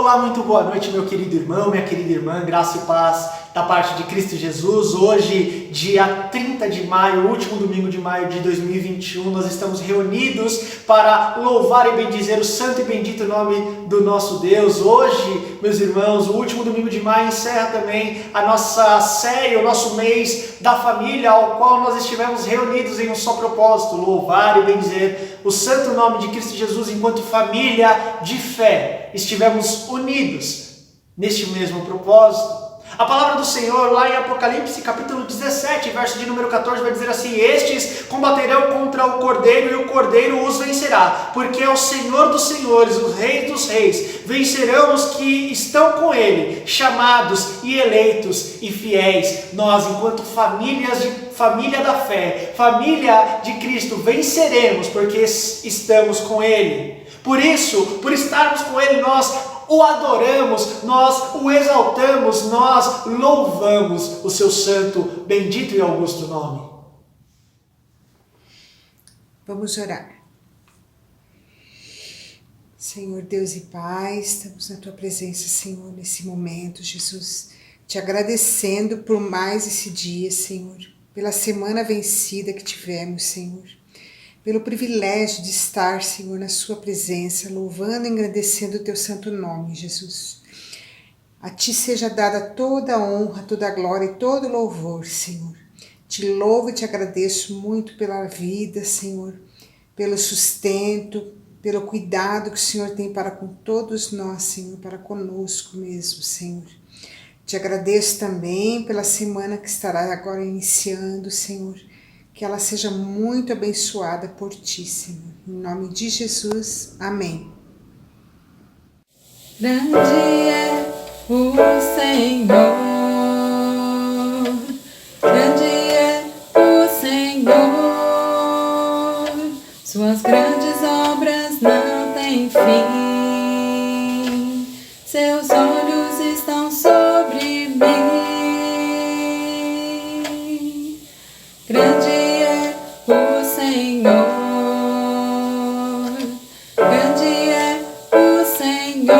Olá, muito boa noite, meu querido irmão, minha querida irmã, graça e paz da parte de Cristo Jesus. Hoje, dia 30 de maio, último domingo de maio de 2021, nós estamos reunidos para louvar e bendizer o santo e bendito nome do nosso Deus. Hoje, meus irmãos, o último domingo de maio encerra também a nossa série, o nosso mês da família, ao qual nós estivemos reunidos em um só propósito, louvar e bendizer o santo nome de Cristo Jesus enquanto família de fé. Estivemos unidos neste mesmo propósito. A palavra do Senhor lá em Apocalipse capítulo 17, verso de número 14 vai dizer assim: estes combaterão contra o Cordeiro e o Cordeiro os vencerá, porque é o Senhor dos senhores, o Rei dos reis. Vencerão os que estão com ele, chamados e eleitos e fiéis. Nós, enquanto família da fé, família de Cristo, venceremos porque estamos com ele. Por isso, por estarmos com ele, nós o adoramos, nós o exaltamos, nós louvamos o seu santo, bendito e augusto nome. Vamos orar. Senhor Deus e Pai, estamos na Tua presença, Senhor, nesse momento, Jesus, te agradecendo por mais esse dia, Senhor, pela semana vencida que tivemos, Senhor, pelo privilégio de estar, Senhor, na Sua presença, louvando e engrandecendo o Teu santo nome, Jesus. A Ti seja dada toda a honra, toda a glória e todo o louvor, Senhor. Te louvo e te agradeço muito pela vida, Senhor, pelo sustento, pelo cuidado que o Senhor tem para com todos nós, Senhor, para conosco mesmo, Senhor. Te agradeço também pela semana que estará agora iniciando, Senhor, que ela seja muito abençoada por Ti, Senhor. Em nome de Jesus, amém. Grande é o Senhor, grande é o Senhor, suas grandes obras não têm fim, seus olhos estão sobre mim. Grande é o Senhor, grande é o Senhor,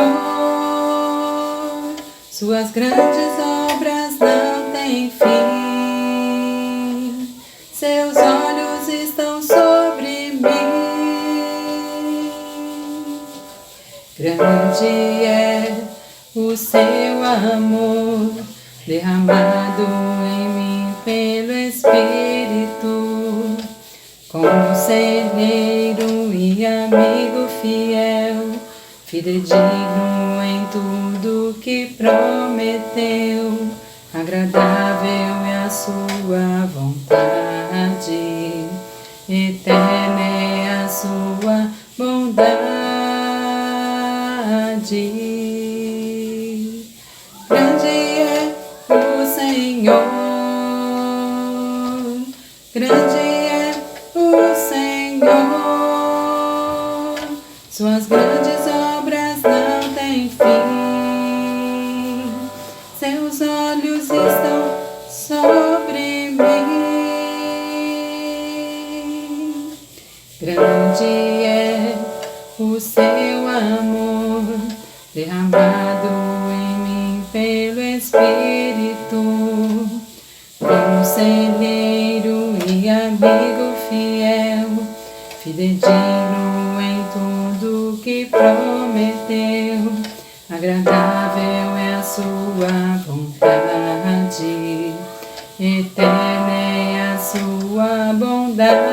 suas grandes obras não têm fim, seus olhos estão sobre mim. Grande é o seu amor, derramado em mim pelo Espírito, conselheiro e amigo fiel, fidedigno em tudo que prometeu, agradável é a sua vontade, eterna é a sua bondade. Grande é o Senhor, grande é o Senhor, suas grandes obras não têm fim, seus olhos estão sobre mim. Grande é o seu amor, derramado em mim pelo Espírito, conselheiro e amigo fiel, fidedigno em tudo que prometeu, agradável é a sua vontade, eterna é a sua bondade.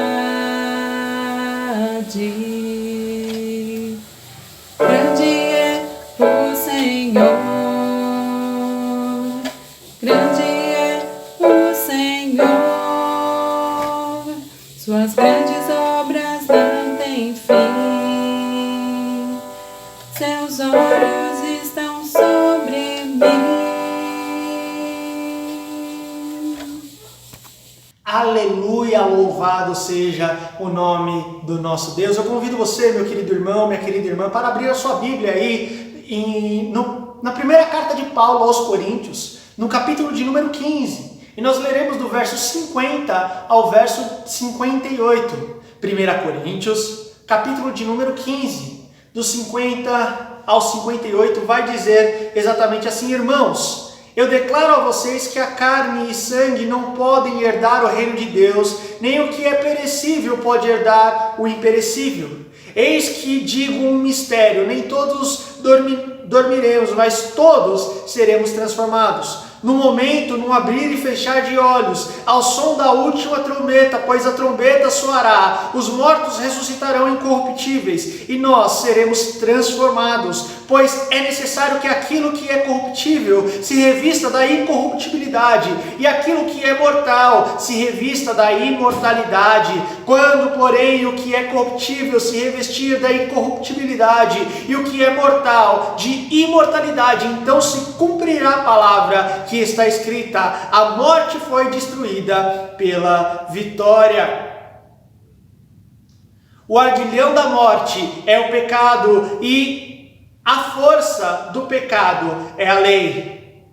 Grande é o Senhor, grande é o Senhor, suas grandes obras não têm fim, seus olhos estão sobre mim. Aleluia, louvado seja o nome do nosso Deus. Eu convido você, meu querido irmão, minha querida irmã, para abrir a sua Bíblia aí na primeira carta de Paulo aos Coríntios, no capítulo de número 15. E nós leremos do verso 50 ao verso 58. 1 Coríntios, capítulo de número 15, dos 50 ao 58, vai dizer exatamente assim: irmãos, eu declaro a vocês que a carne e sangue não podem herdar o reino de Deus, nem o que é perecível pode herdar o imperecível. Eis que digo um mistério: nem todos dormiremos, mas todos seremos transformados. No momento, num abrir e fechar de olhos, ao som da última trombeta, pois a trombeta soará, os mortos ressuscitarão incorruptíveis, e nós seremos transformados, pois é necessário que aquilo que é corruptível se revista da incorruptibilidade, e aquilo que é mortal se revista da imortalidade. Quando, porém, o que é corruptível se revestir da incorruptibilidade, e o que é mortal de imortalidade, então se cumprirá a palavra que está escrita: a morte foi destruída pela vitória. O aguilhão da morte é o pecado e a força do pecado é a lei.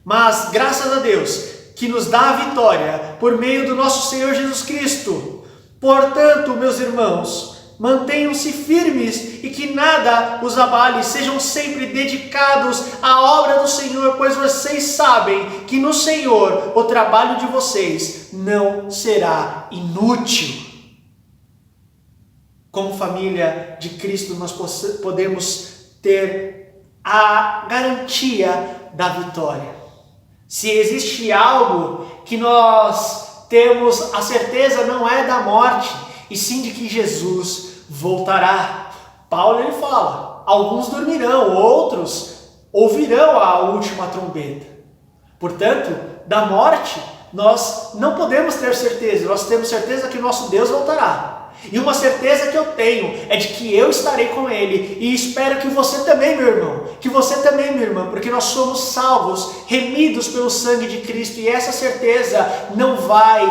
Mas graças a Deus que nos dá a vitória por meio do nosso Senhor Jesus Cristo. Portanto, meus irmãos, mantenham-se firmes e que nada os abale, sejam sempre dedicados à obra do Senhor, pois vocês sabem que no Senhor o trabalho de vocês não será inútil. Como família de Cristo, nós podemos ter a garantia da vitória. Se existe algo que nós temos a certeza, não é da morte, e sim de que Jesus voltará. Paulo ele fala: alguns dormirão, outros ouvirão a última trombeta. Portanto, da morte nós não podemos ter certeza, nós temos certeza que o nosso Deus voltará. E uma certeza que eu tenho é de que eu estarei com Ele, e espero que você também, meu irmão, que você também, minha irmã, porque nós somos salvos, remidos pelo sangue de Cristo, e essa certeza não vai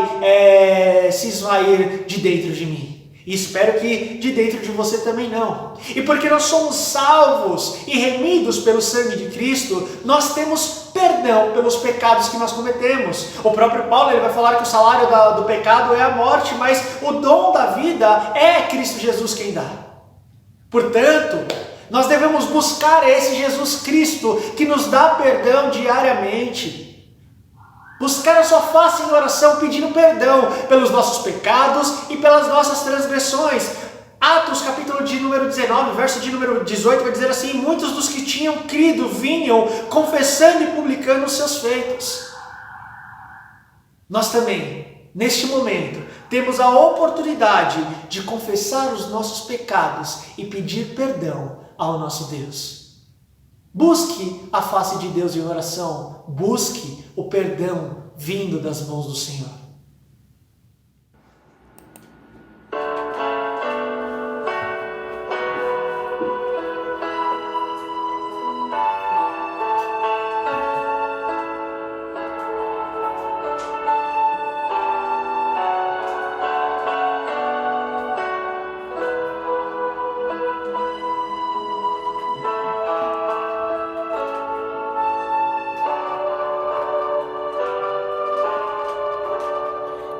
se esvair de dentro de mim. E espero que de dentro de você também não. E porque nós somos salvos e remidos pelo sangue de Cristo, nós temos perdão pelos pecados que nós cometemos. O próprio Paulo ele vai falar que o salário do pecado é a morte, mas o dom da vida é Cristo Jesus quem dá. Portanto, nós devemos buscar esse Jesus Cristo que nos dá perdão diariamente. Buscar a sua face em oração, pedindo perdão pelos nossos pecados e pelas nossas transgressões. Atos capítulo de número 19, verso de número 18, vai dizer assim: muitos dos que tinham crido vinham confessando e publicando os seus feitos. Nós também, neste momento, temos a oportunidade de confessar os nossos pecados e pedir perdão ao nosso Deus. Busque a face de Deus em oração, busque o perdão vindo das mãos do Senhor.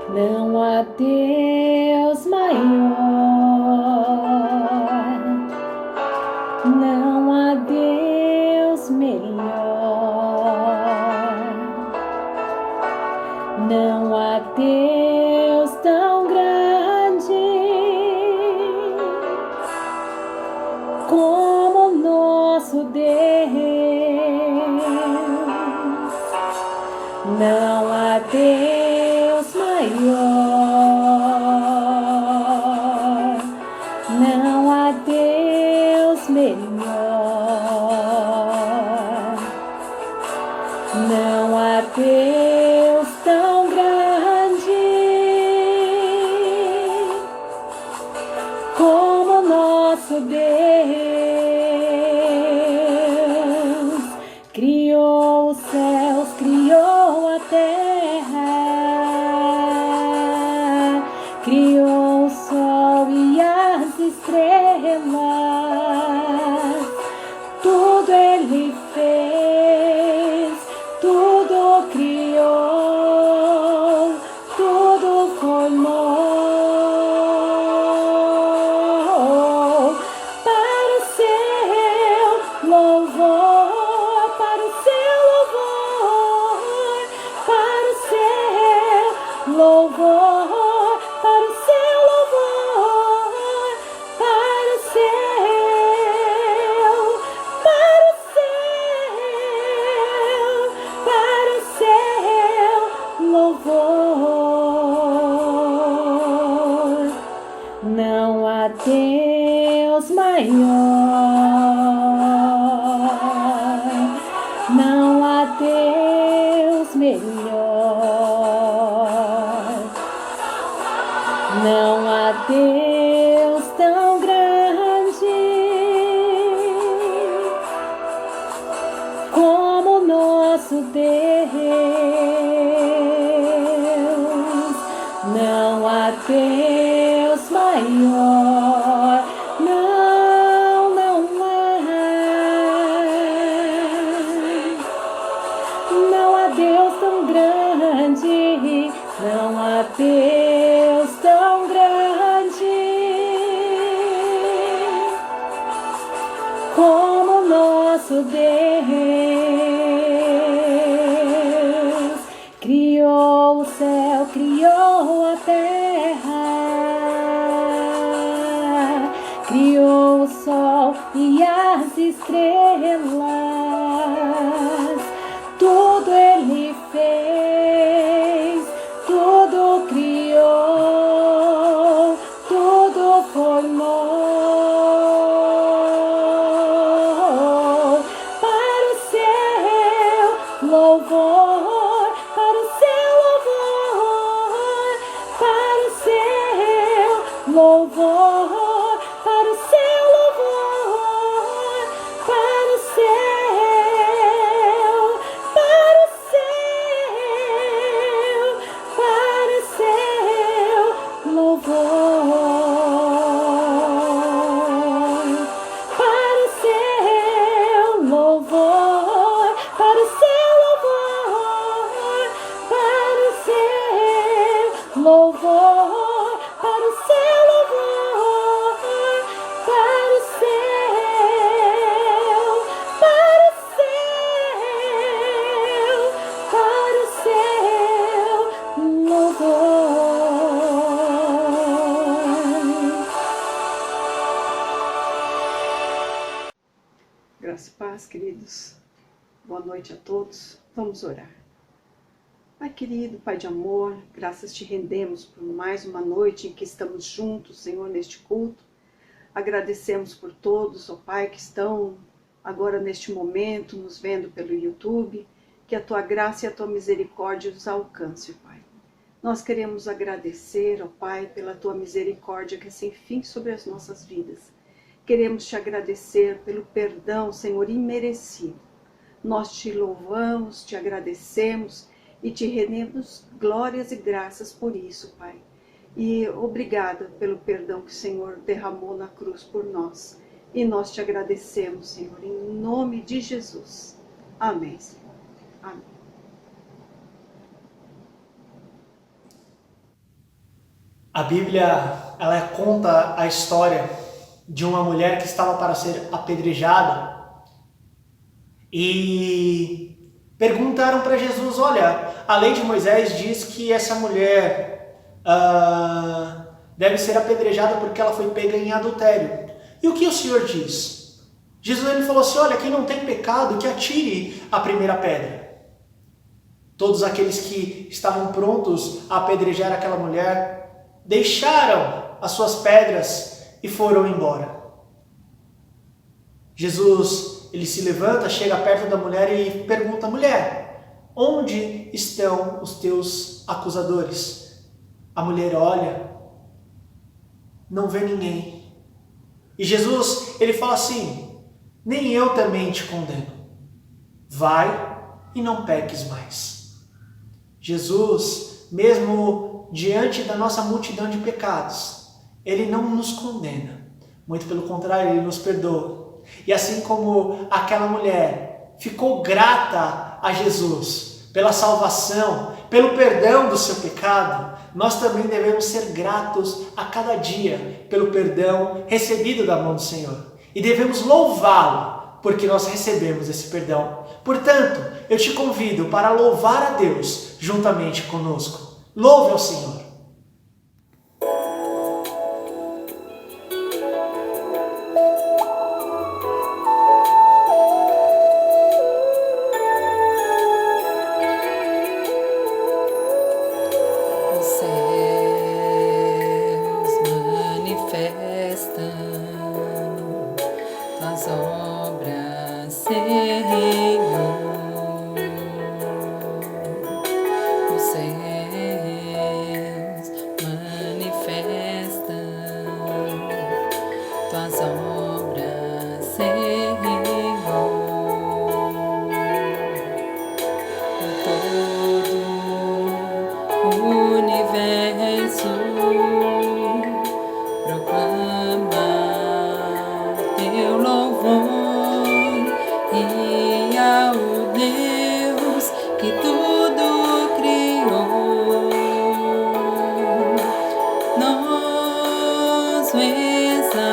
Não há Deus maior, não há Deus melhor, não há Deus tão grande como nosso Deus. Não há Deus maior, não há Deus melhor, não há Deus tão grande como nosso Deus. Criou os céus, criou a terra, criou o sol e as estrelas, tudo Ele fez, tudo criou, tudo formou, Deus maior, não há Deus melhor, não há Deus tão grande como nosso Deus, não há Deus maior, não, não há, não há Deus tão grande, não há Deus tão grande como nosso Deus. Criou o céu, criou a terra, criou o sol e as estrelas, tudo Ele fez, tudo criou, tudo formou para o seu louvor, para o seu louvor, para o seu louvor, para o seu louvor, para o seu, para o seu, para o seu louvor, para o seu louvor, para o seu louvor, para o seu louvor, para o seu louvor, para o seu, para o seu, para o seu louvor. Graça e paz, queridos. Boa noite a todos. Vamos orar. Pai querido, Pai de amor, graças te rendemos por mais uma noite em que estamos juntos, Senhor, neste culto. Agradecemos por todos, ó Pai, que estão agora neste momento nos vendo pelo YouTube. Que a Tua graça e a Tua misericórdia os alcance, Pai. Nós queremos agradecer, ó Pai, pela Tua misericórdia que é sem fim sobre as nossas vidas. Queremos te agradecer pelo perdão, Senhor, imerecido. Nós te louvamos, te agradecemos e te rendemos glórias e graças por isso, Pai. E obrigada pelo perdão que o Senhor derramou na cruz por nós. E nós te agradecemos, Senhor, em nome de Jesus. Amém, Senhor. Amém. A Bíblia, ela conta a história de uma mulher que estava para ser apedrejada e perguntaram para Jesus, olha, a lei de Moisés diz que essa mulher deve ser apedrejada porque ela foi pega em adultério. E o que o Senhor diz? Jesus ele falou assim, olha, quem não tem pecado, que atire a primeira pedra. Todos aqueles que estavam prontos a apedrejar aquela mulher deixaram as suas pedras e foram embora. Jesus, ele se levanta, chega perto da mulher e pergunta, mulher, onde estão os teus acusadores? A mulher olha, não vê ninguém. E Jesus, ele fala assim, nem eu também te condeno. Vai e não peques mais. Jesus, mesmo diante da nossa multidão de pecados, ele não nos condena, muito pelo contrário, ele nos perdoa. E assim como aquela mulher ficou grata a Jesus pela salvação, pelo perdão do seu pecado, nós também devemos ser gratos a cada dia pelo perdão recebido da mão do Senhor. E devemos louvá-lo, porque nós recebemos esse perdão. Portanto, eu te convido para louvar a Deus juntamente conosco. Louve ao Senhor. Os céus manifestam tuas obras, Senhor. Os céus manifestam tuas obras, Senhor. Todo o universo proclama teu louvor e ao Deus que tudo criou. Nós o exaltamos,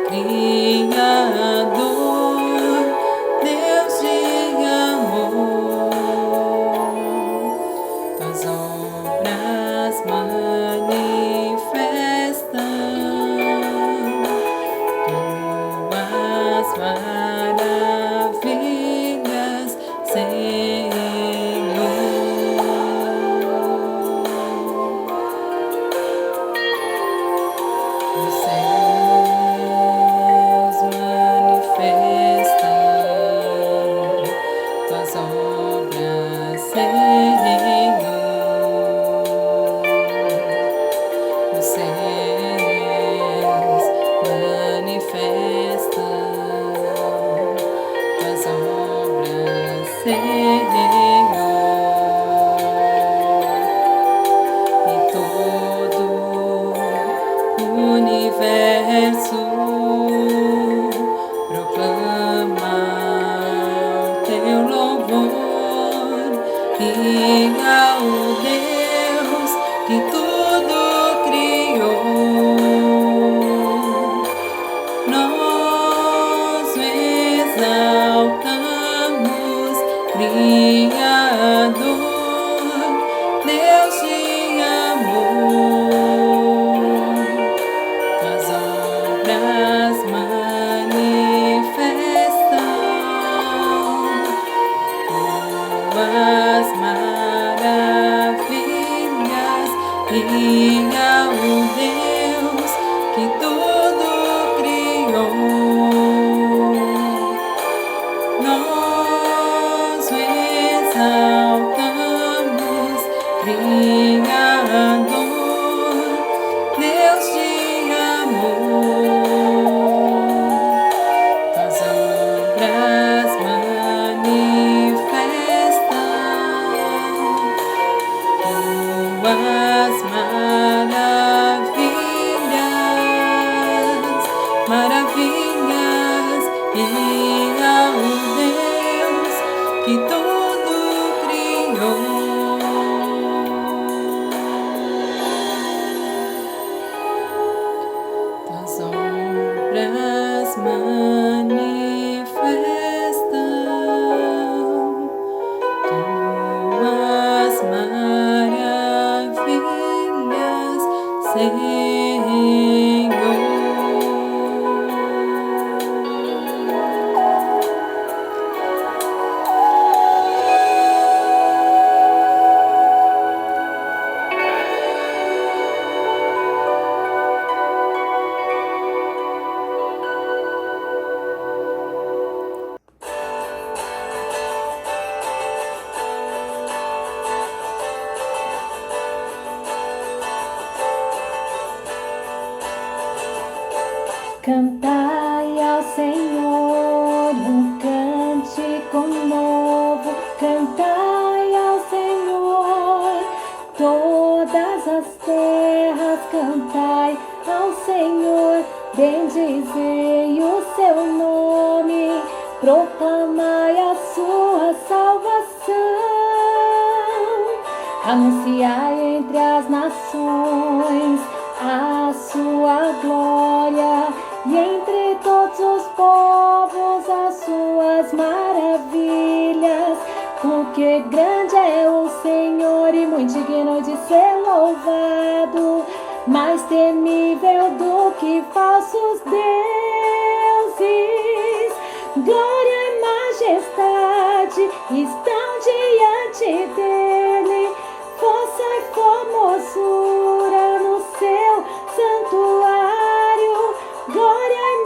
Criador, Deus de amor. Tuas obras manifestam tuas maravilhas, Senhor. Os céus manifestam tuas obras, Senhor. Os céus manifestam tuas obras, Senhor. E todo o universo proclama teu louvor e ao Deus que tudo criou. Nós o exaltamos, Criador, Deus de amor. Tuas obras manifestam tuas maravilhas e ao Deus que tudo criou. Nós o exaltamos, Criador, Deus de amor. Tuas obras manifestam tuas maravilhas, maravilhas, e ao Deus que tudo criou. Tuas obras manifestam tuas maravilhas, Senhor. Cantai ao Senhor um cântico novo, cantai ao Senhor, todas as terras, cantai ao Senhor, bendizei o seu nome, proclamai a sua salvação, anunciai entre as nações a sua glória, e entre todos os povos as suas maravilhas, porque grande é o Senhor e muito digno de ser louvado, mais temível do que falsos deuses. Glória e majestade estão diante dele, força e formosura no seu santuário. Glória e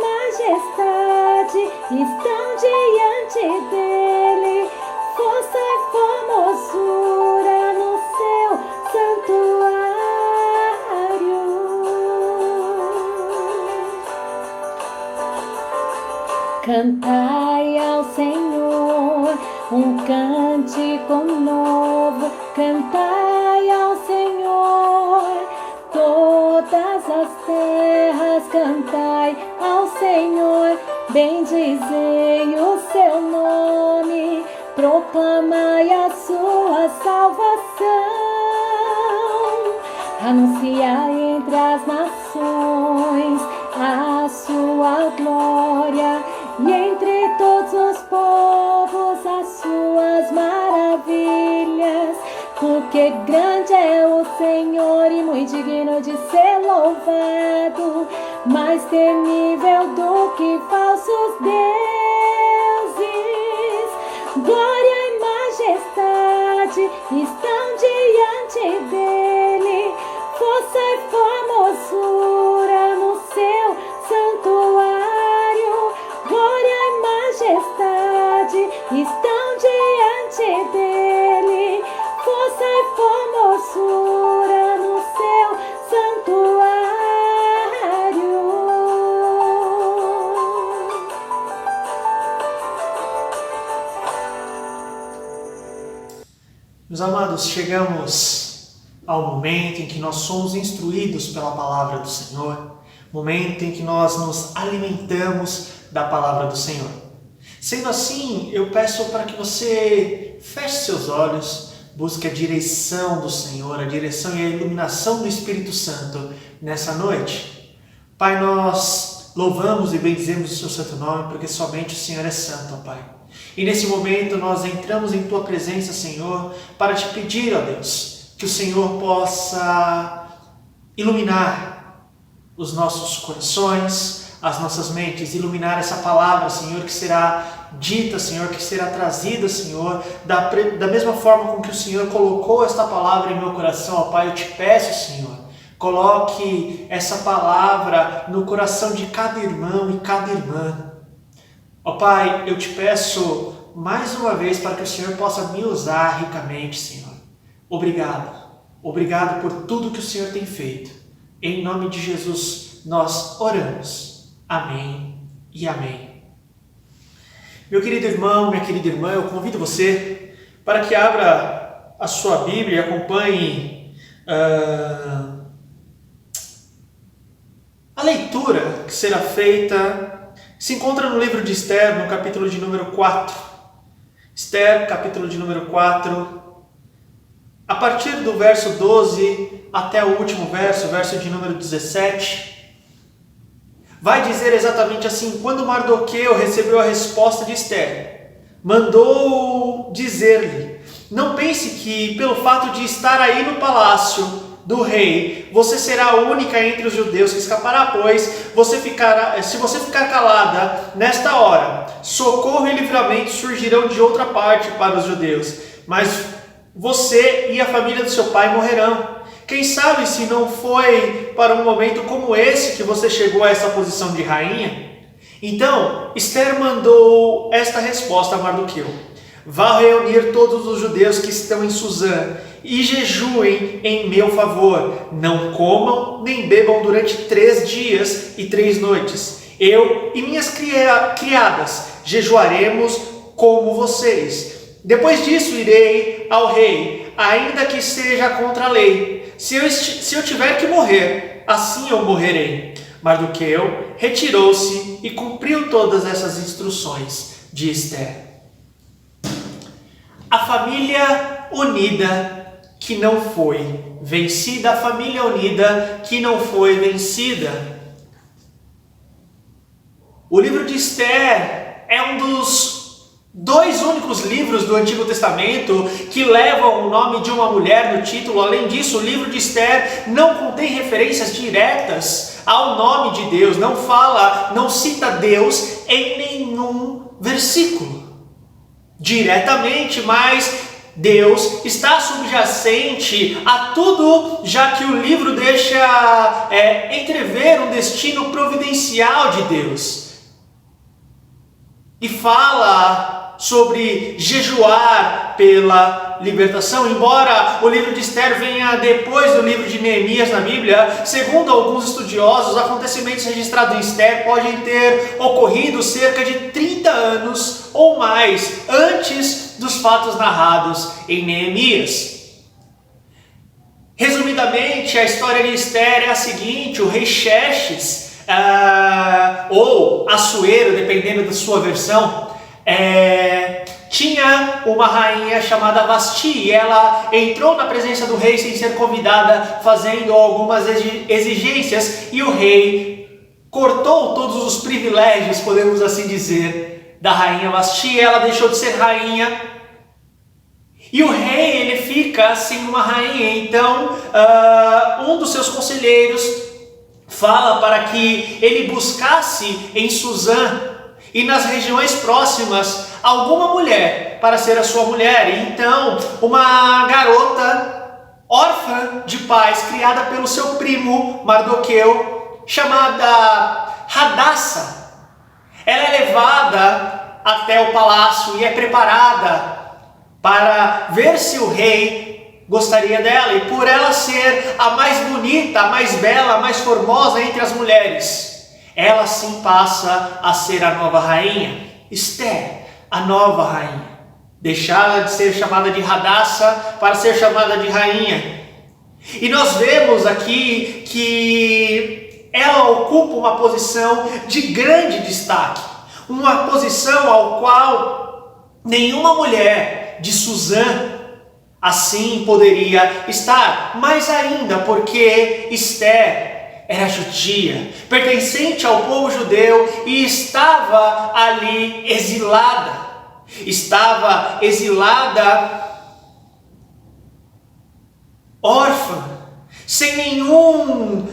Cantai ao Senhor um cântico novo, cantai ao Senhor, todas as terras cantai ao Senhor, bendizei o seu nome, proclamai a sua salvação, anunciai entre as nações a sua glória, e entre todos os povos as suas maravilhas, porque grande é o Senhor e muito digno de ser louvado, mais temível do que falsos deuses. Glória e majestade estão diante dele, força e formosura no seu santuário. Glória e majestade estão diante dele, força e formosura no seu santuário. Meus amados, chegamos ao momento em que nós somos instruídos pela palavra do Senhor, momento em que nós nos alimentamos da palavra do Senhor. Sendo assim, eu peço para que você feche seus olhos, busque a direção do Senhor, a direção e a iluminação do Espírito Santo nessa noite. Pai, nós louvamos e bendizemos o seu santo nome, porque somente o Senhor é santo, ó Pai. E nesse momento nós entramos em Tua presença, Senhor, para te pedir, ó Deus, que o Senhor possa iluminar os nossos corações, as nossas mentes, iluminar essa palavra, Senhor, que será dita, Senhor, que será trazida, Senhor, da mesma forma com que o Senhor colocou esta palavra em meu coração, ó Pai. Eu te peço, Senhor, coloque essa palavra no coração de cada irmão e cada irmã. Ó Pai, eu te peço mais uma vez para que o Senhor possa me usar ricamente, Senhor. Obrigado. Obrigado por tudo que o Senhor tem feito. Em nome de Jesus nós oramos. Amém e amém. Meu querido irmão, minha querida irmã, eu convido você para que abra a sua Bíblia e acompanhe a leitura que será feita. Se encontra no livro de Esther, no capítulo de número 4. Esther, capítulo de número 4. A partir do verso 12 até o último verso, verso de número 17. Vai dizer exatamente assim: quando Mardoqueu recebeu a resposta de Esther, mandou dizer-lhe: não pense que pelo fato de estar aí no palácio do rei, você será a única entre os judeus que escapará, pois se você ficar calada nesta hora, socorro e livramento surgirão de outra parte para os judeus, mas você e a família do seu pai morrerão. Quem sabe se não foi para um momento como esse que você chegou a essa posição de rainha? Então, Esther mandou esta resposta a Mardoqueu: vá reunir todos os judeus que estão em Suzã e jejuem em meu favor. Não comam nem bebam durante 3 dias e 3 noites. Eu e minhas criadas jejuaremos como vocês. Depois disso irei ao rei, ainda que seja contra a lei. Se eu tiver que morrer, assim eu morrerei. Mardoqueu retirou-se e cumpriu todas essas instruções de Esther. A família unida que não foi vencida, a família unida que não foi vencida. O livro de Esther é um dos 2 únicos livros do Antigo Testamento que levam o nome de uma mulher no título. Além disso, o livro de Esther não contém referências diretas ao nome de Deus, não cita Deus em nenhum versículo diretamente, mas Deus está subjacente a tudo, já que o livro deixa entrever um destino providencial de Deus. E fala sobre jejuar pela libertação. Embora o livro de Esther venha depois do livro de Neemias na Bíblia, segundo alguns estudiosos, os acontecimentos registrados em Esther podem ter ocorrido cerca de 30 anos ou mais antes dos fatos narrados em Neemias. Resumidamente, a história de Esther é a seguinte: o rei Xerxes, ou Assuero, dependendo da sua versão, tinha uma rainha chamada Vasti, e ela entrou na presença do rei sem ser convidada, fazendo algumas exigências, e o rei cortou todos os privilégios, podemos assim dizer, da rainha Vasti. Ela deixou de ser rainha, e o rei ele fica sem uma rainha. Então um dos seus conselheiros fala para que ele buscasse em Suzã e nas regiões próximas alguma mulher para ser a sua mulher. E então uma garota órfã de pais, criada pelo seu primo Mardoqueu, chamada Hadassa, ela é levada até o palácio e é preparada para ver se o rei gostaria dela. E por ela ser a mais bonita, a mais bela, a mais formosa entre as mulheres, ela sim passa a ser a nova rainha. Esther, a nova rainha, deixada de ser chamada de Hadassa para ser chamada de rainha. E nós vemos aqui que ela ocupa uma posição de grande destaque, uma posição ao qual nenhuma mulher de Suzã assim poderia estar, mais ainda porque Esther era judia, pertencente ao povo judeu, e estava ali exilada, órfã, sem nenhum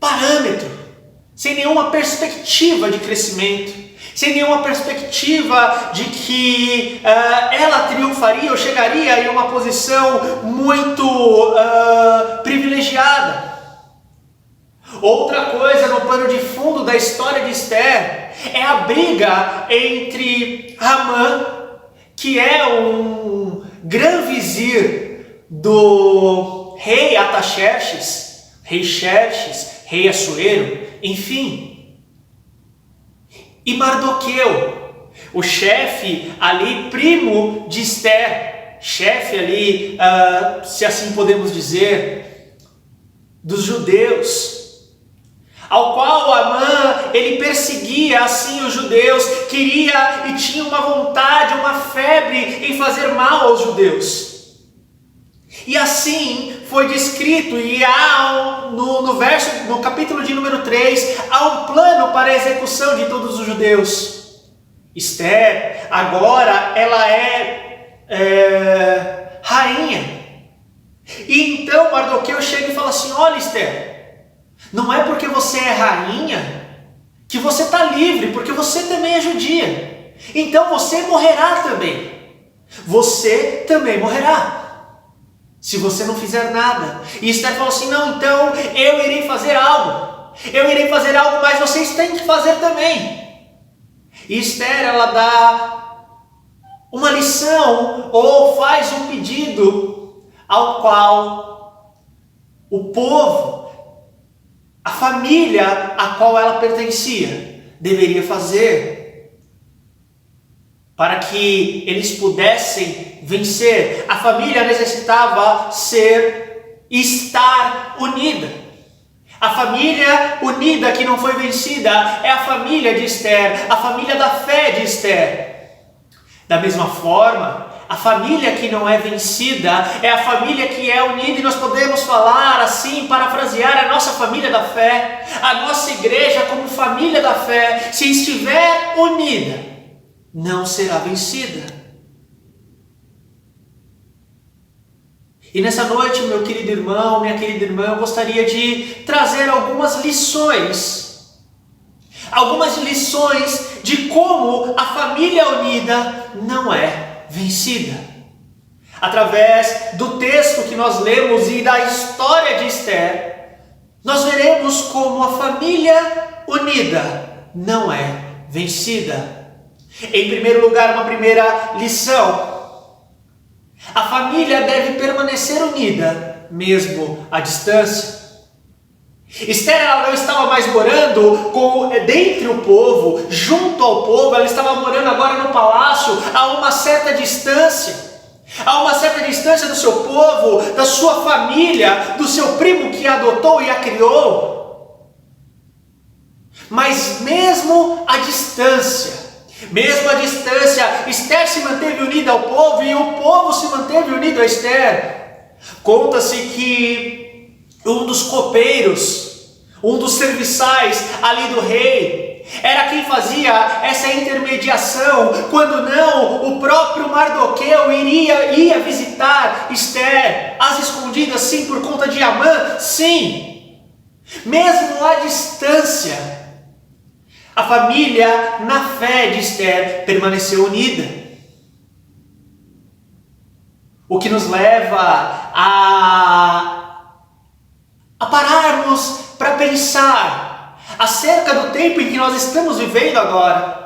parâmetro, sem nenhuma perspectiva de crescimento, sem nenhuma perspectiva de que ela triunfaria ou chegaria em uma posição muito privilegiada. Outra coisa no pano de fundo da história de Esther é a briga entre Amã, que é um grão-vizir do rei Artaxerxes, rei Xerxes, rei Assuero, enfim, e Mardoqueu, o chefe ali, primo de Esther, chefe ali, se assim podemos dizer, dos judeus, ao qual Amã, ele perseguia assim os judeus, queria e tinha uma vontade, uma febre em fazer mal aos judeus. E assim foi descrito, e há no capítulo de número 3, há um plano para a execução de todos os judeus. Esther, agora, ela é rainha. E então Mardoqueu chega e fala assim: olha, Esther, não é porque você é rainha que você está livre, porque você também é judia. Então você morrerá também. Você também morrerá, se você não fizer nada. E Esther falou assim: não, então eu irei fazer algo. Eu irei fazer algo, mas vocês têm que fazer também. E Esther, ela dá uma lição, ou faz um pedido, ao qual o povo, a família a qual ela pertencia, deveria fazer, para que eles pudessem vencer. A família necessitava estar unida. A família unida que não foi vencida é a família de Esther, a família da fé de Esther. Da mesma forma, a família que não é vencida é a família que é unida, e nós podemos falar assim, parafrasear a nossa família da fé, a nossa igreja como família da fé, se estiver unida, não será vencida. E nessa noite, meu querido irmão, minha querida irmã, eu gostaria de trazer algumas lições de como a família unida não é vencida. Através do texto que nós lemos e da história de Esther, nós veremos como a família unida não é vencida? Em primeiro lugar, uma primeira lição. A família deve permanecer unida, mesmo à distância. Esther, ela não estava mais morando dentre o povo, junto ao povo, ela estava morando agora no palácio, a uma certa distância. A uma certa distância do seu povo, da sua família, do seu primo que a adotou e a criou. Mas mesmo à distância, Esther se manteve unida ao povo e o povo se manteve unido a Esther. Conta-se que um dos copeiros, um dos serviçais ali do rei, era quem fazia essa intermediação, quando não, o próprio Mardoqueu ia visitar Esther, às escondidas, sim, por conta de Amã, sim. Mesmo à distância, a família, na fé de Esther, permaneceu unida. O que nos leva a pararmos para pensar acerca do tempo em que nós estamos vivendo agora.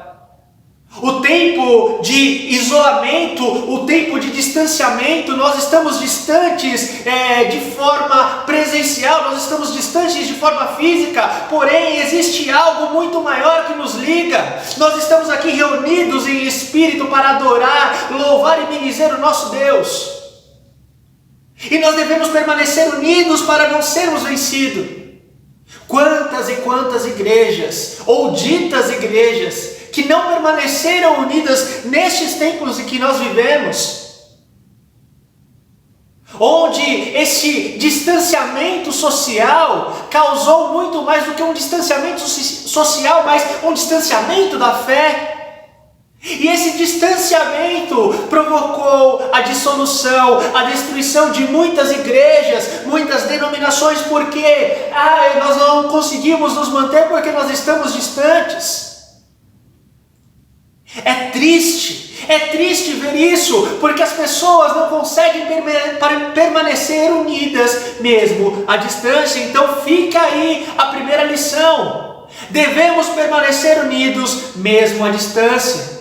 O tempo de isolamento, o tempo de distanciamento, nós estamos distantes de forma presencial, nós estamos distantes de forma física, porém existe algo muito maior que nos liga. Nós estamos aqui reunidos em espírito para adorar, louvar e bendizer o nosso Deus. E nós devemos permanecer unidos para não sermos vencidos. Quantas e quantas igrejas, ou ditas igrejas, que não permaneceram unidas nestes tempos em que nós vivemos, onde esse distanciamento social causou muito mais do que um distanciamento social, mas um distanciamento da fé. E esse distanciamento provocou a dissolução, a destruição de muitas igrejas, muitas denominações, porque nós não conseguimos nos manter porque nós estamos distantes. É triste ver isso, porque as pessoas não conseguem permanecer unidas mesmo à distância. Então fica aí a primeira lição: devemos permanecer unidos mesmo à distância.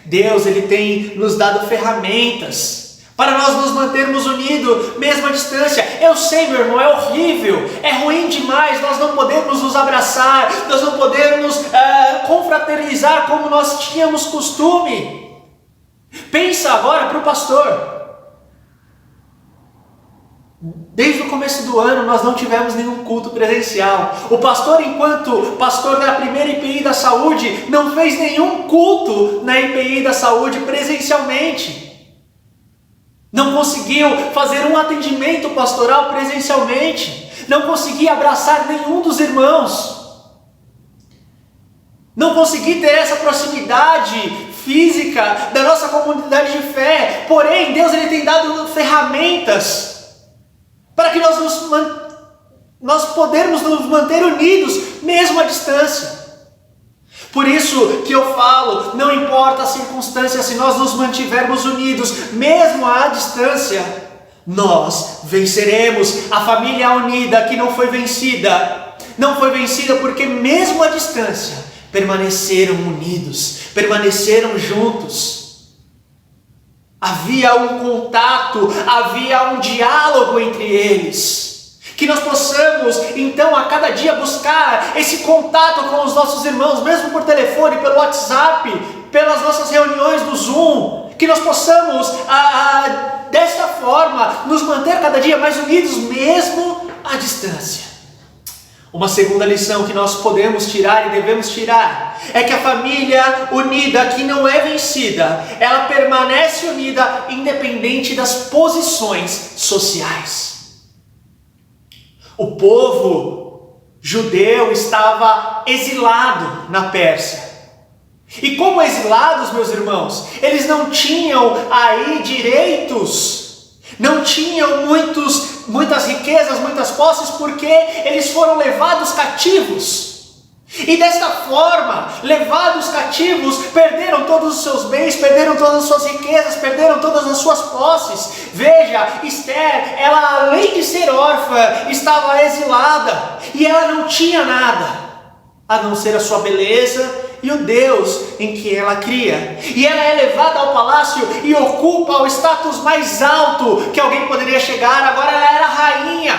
Deus, Ele tem nos dado ferramentas para nós nos mantermos unidos mesmo à distância. Eu sei, meu irmão, é horrível, é ruim demais nós não podemos nos abraçar, nós não podemos confraternizar como nós tínhamos costume. Pensa agora para o pastor. Desde o começo do ano nós não tivemos nenhum culto presencial. O pastor, enquanto pastor da primeira IPI da saúde, não fez nenhum culto na IPI da saúde presencialmente. Não conseguiu fazer um atendimento pastoral presencialmente. Não conseguia abraçar nenhum dos irmãos. Não consegui ter essa proximidade física da nossa comunidade de fé. Porém, Deus, Ele tem dado ferramentas para que nós podermos nos manter unidos, mesmo à distância. Por isso que eu falo, não importa a circunstância, se nós nos mantivermos unidos, mesmo à distância, nós venceremos. A família unida que não foi vencida porque mesmo à distância, permaneceram unidos, permaneceram juntos. Havia um contato, havia um diálogo entre eles. Que nós possamos, então, a cada dia buscar esse contato com os nossos irmãos, mesmo por telefone, pelo WhatsApp, pelas nossas reuniões do Zoom. Que nós possamos, desta forma, nos manter cada dia mais unidos, mesmo à distância. Uma segunda lição que nós podemos tirar e devemos tirar é que a família unida, que não é vencida, ela permanece unida independente das posições sociais. O povo judeu estava exilado na Pérsia. E como exilados, meus irmãos, eles não tinham aí direitos, não tinham muitas riquezas, muitas posses, porque eles foram levados cativos. E desta forma, levados cativos, perderam todos os seus bens, perderam todas as suas riquezas, perderam todas as suas posses. Veja, Esther, ela além de ser órfã, estava exilada, e ela não tinha nada. a não ser a sua beleza e o Deus em que ela cria. E ela é levada ao palácio e ocupa o status mais alto que alguém poderia chegar. Agora ela era rainha,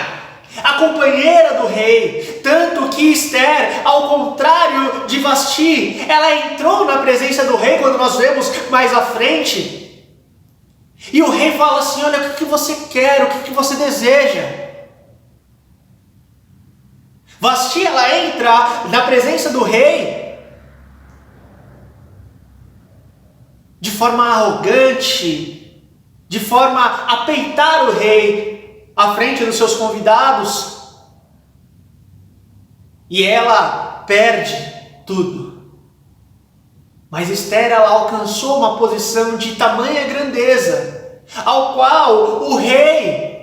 a companheira do rei. Tanto que Esther, ao contrário de Vasti, ela entrou na presença do rei, quando nós vemos mais à frente. E o rei fala assim: olha, o que você quer, o que você deseja? Vasti, ela entra na presença do rei de forma arrogante, de forma a peitar o rei à frente dos seus convidados, e ela perde tudo. Mas Esther, ela alcançou uma posição de tamanha grandeza, ao qual o rei,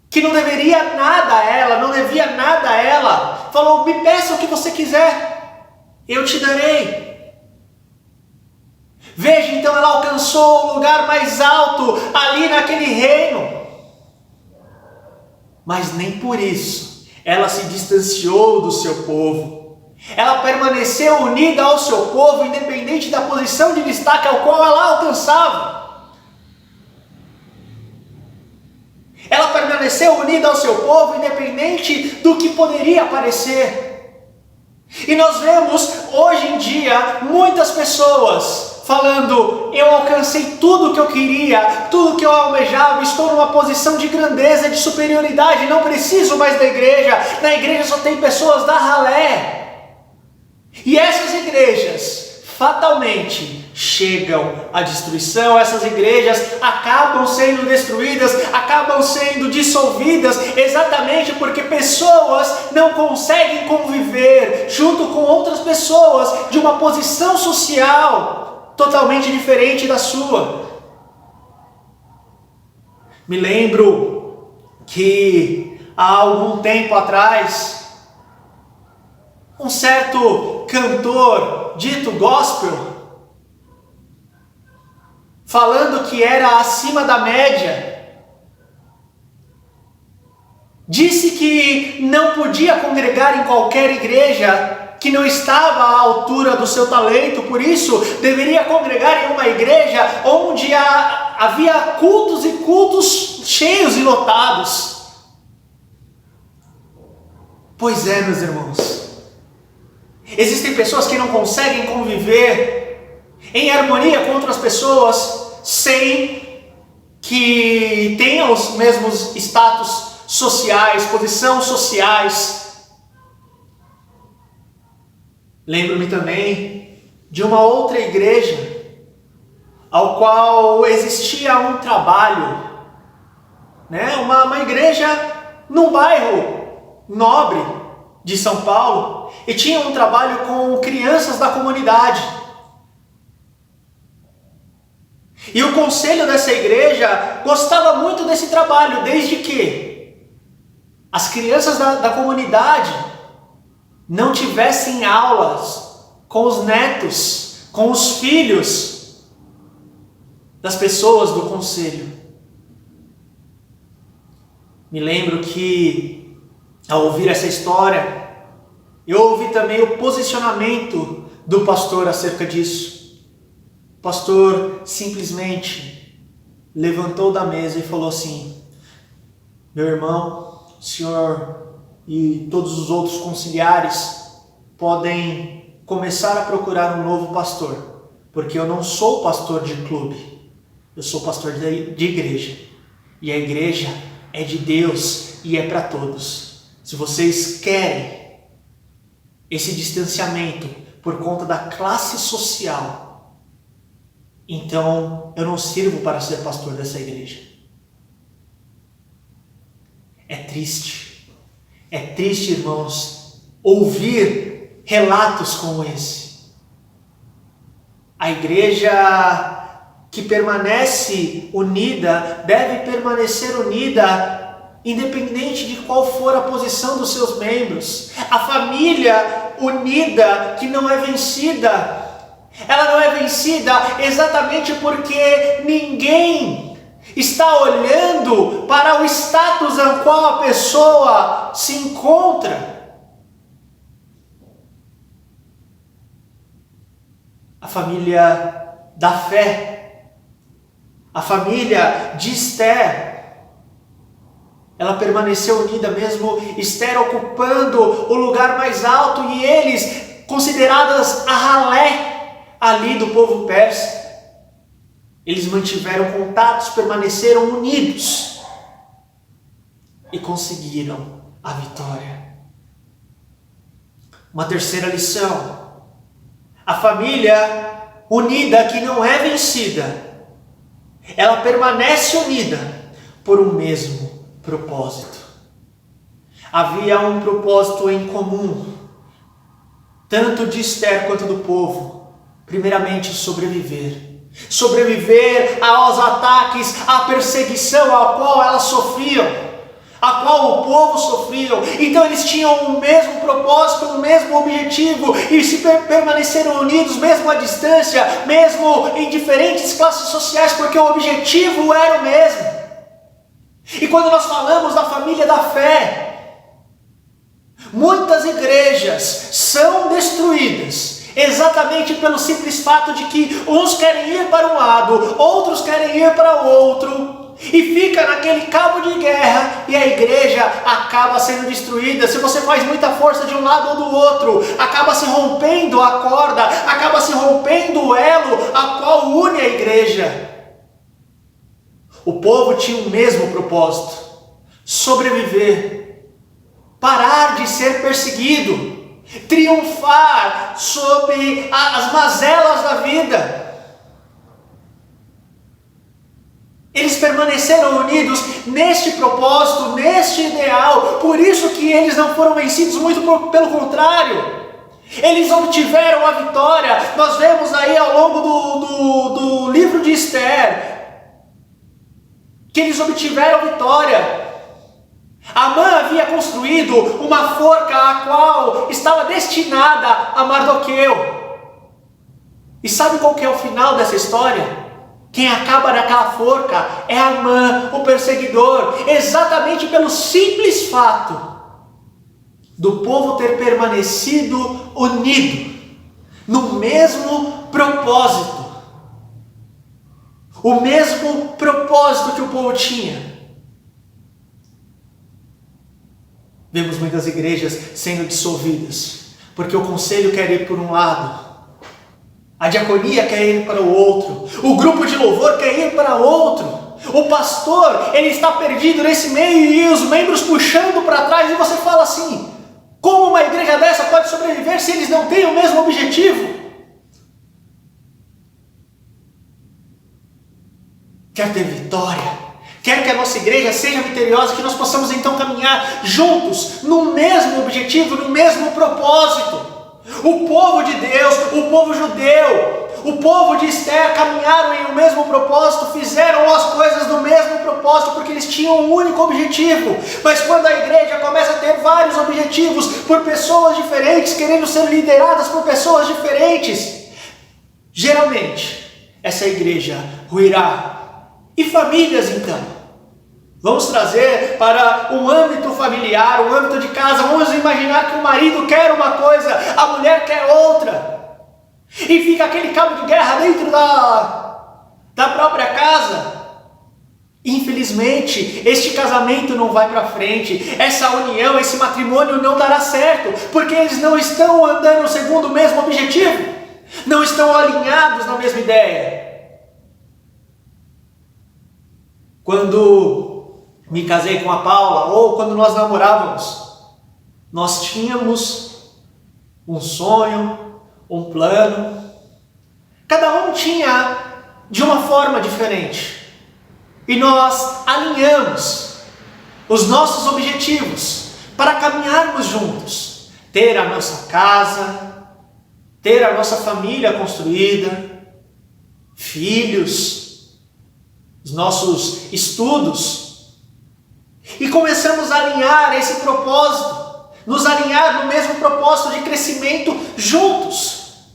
que não deveria nada a ela, não devia nada a ela, falou: me peça o que você quiser, eu te darei. Veja, então ela alcançou o lugar mais alto ali naquele reino. Mas nem por isso ela se distanciou do seu povo. Ela permaneceu unida ao seu povo, independente da posição de destaque ao qual ela alcançava. Ela permaneceu unida ao seu povo, independente do que poderia aparecer. E nós vemos hoje em dia muitas pessoas falando: eu alcancei tudo o que eu queria, tudo o que eu almejava, estou numa posição de grandeza, de superioridade, não preciso mais da igreja, na igreja só tem pessoas da ralé. E essas igrejas fatalmente chegam à destruição. Essas igrejas acabam sendo destruídas, acabam sendo dissolvidas, exatamente porque pessoas não conseguem conviver junto com outras pessoas de uma posição social totalmente diferente da sua. Me lembro que há algum tempo atrás, um certo cantor dito gospel, falando que era acima da média, disse que não podia congregar em qualquer igreja que não estava à altura do seu talento, por isso deveria congregar em uma igreja onde havia cultos e cultos cheios e lotados. Pois é, meus irmãos, existem pessoas que não conseguem conviver em harmonia com outras pessoas sem que tenham os mesmos status sociais, posições sociais. Lembro-me também de uma outra igreja, ao qual existia um trabalho, uma igreja num bairro nobre de São Paulo, e tinha um trabalho com crianças da comunidade. E o conselho dessa igreja gostava muito desse trabalho, desde que as crianças da comunidade não tivessem aulas com os netos, com os filhos das pessoas do conselho. Me lembro que, ao ouvir essa história, eu ouvi também o posicionamento do pastor acerca disso. O pastor simplesmente levantou da mesa e falou assim: meu irmão, o senhor e todos os outros conciliares podem começar a procurar um novo pastor, porque eu não sou pastor de clube, eu sou pastor de igreja, e a igreja é de Deus e é para todos. Se vocês querem esse distanciamento por conta da classe social, então eu não sirvo para ser pastor dessa igreja. É triste, irmãos, ouvir relatos como esse. A igreja que permanece unida deve permanecer unida independente de qual for a posição dos seus membros. A família unida que não é vencida, ela não é vencida exatamente porque ninguém está olhando para o status ao qual a pessoa se encontra. a família da fé, a família de Esther. Ela permaneceu unida mesmo Esther ocupando o lugar mais alto e eles consideradas a ralé ali do povo persa. Eles mantiveram contatos, permaneceram unidos e conseguiram a vitória. Uma terceira lição: a família unida que não é vencida, ela permanece unida por um mesmo propósito. Havia um propósito em comum, tanto de Esther quanto do povo. Primeiramente, sobreviver aos ataques, à perseguição a qual elas sofriam, a qual o povo sofria. Então eles tinham o mesmo propósito, o mesmo objetivo, e se permaneceram unidos mesmo à distância, mesmo em diferentes classes sociais, porque o objetivo era o mesmo. E quando nós falamos da família da fé, muitas igrejas são destruídas exatamente pelo simples fato de que uns querem ir para um lado, outros querem ir para o outro, e fica naquele cabo de guerra e a igreja acaba sendo destruída. Se você faz muita força de um lado ou do outro, acaba se rompendo a corda, acaba se rompendo o elo a qual une a igreja. O povo tinha o mesmo propósito: sobreviver, parar de ser perseguido, triunfar sobre as mazelas da vida. Eles permaneceram unidos neste propósito, neste ideal. Por isso que eles não foram vencidos, muito pelo contrário. Eles obtiveram a vitória. Nós vemos aí ao longo do livro de Esther que eles obtiveram a vitória. Amã havia construído uma forca a qual estava destinada a Mardoqueu. E sabe qual que é o final dessa história? Quem acaba naquela forca é Amã, o perseguidor, exatamente pelo simples fato do povo ter permanecido unido no mesmo propósito. O mesmo propósito que o povo tinha. Vemos muitas igrejas sendo dissolvidas, porque o conselho quer ir por um lado, a diaconia quer ir para o outro, o grupo de louvor quer ir para outro, o pastor, ele está perdido nesse meio e os membros puxando para trás, e você fala assim: como uma igreja dessa pode sobreviver se eles não têm o mesmo objetivo? Quer ter vitória, quer que a nossa igreja seja vitoriosa, que nós possamos então caminhar juntos no mesmo objetivo, no mesmo propósito. O povo de Deus, o povo judeu, o povo de Esther caminharam em um mesmo propósito, fizeram as coisas no mesmo propósito, porque eles tinham um único objetivo. Mas quando a igreja começa a ter vários objetivos por pessoas diferentes, querendo ser lideradas por pessoas diferentes, geralmente essa igreja ruirá. E famílias então? Vamos trazer para um âmbito familiar, um âmbito de casa. Vamos imaginar que o marido quer uma coisa, a mulher quer outra. E fica aquele cabo de guerra dentro da própria casa. Infelizmente, este casamento não vai para frente. Essa união, esse matrimônio não dará certo, porque eles não estão andando segundo o mesmo objetivo. Não estão alinhados na mesma ideia. Quando me casei com a Paula, ou quando nós namorávamos, nós tínhamos um sonho, um plano. Cada um tinha de uma forma diferente. E nós alinhamos os nossos objetivos para caminharmos juntos. Ter a nossa casa, ter a nossa família construída, filhos, os nossos estudos, e começamos a alinhar esse propósito, nos alinhar no mesmo propósito de crescimento juntos.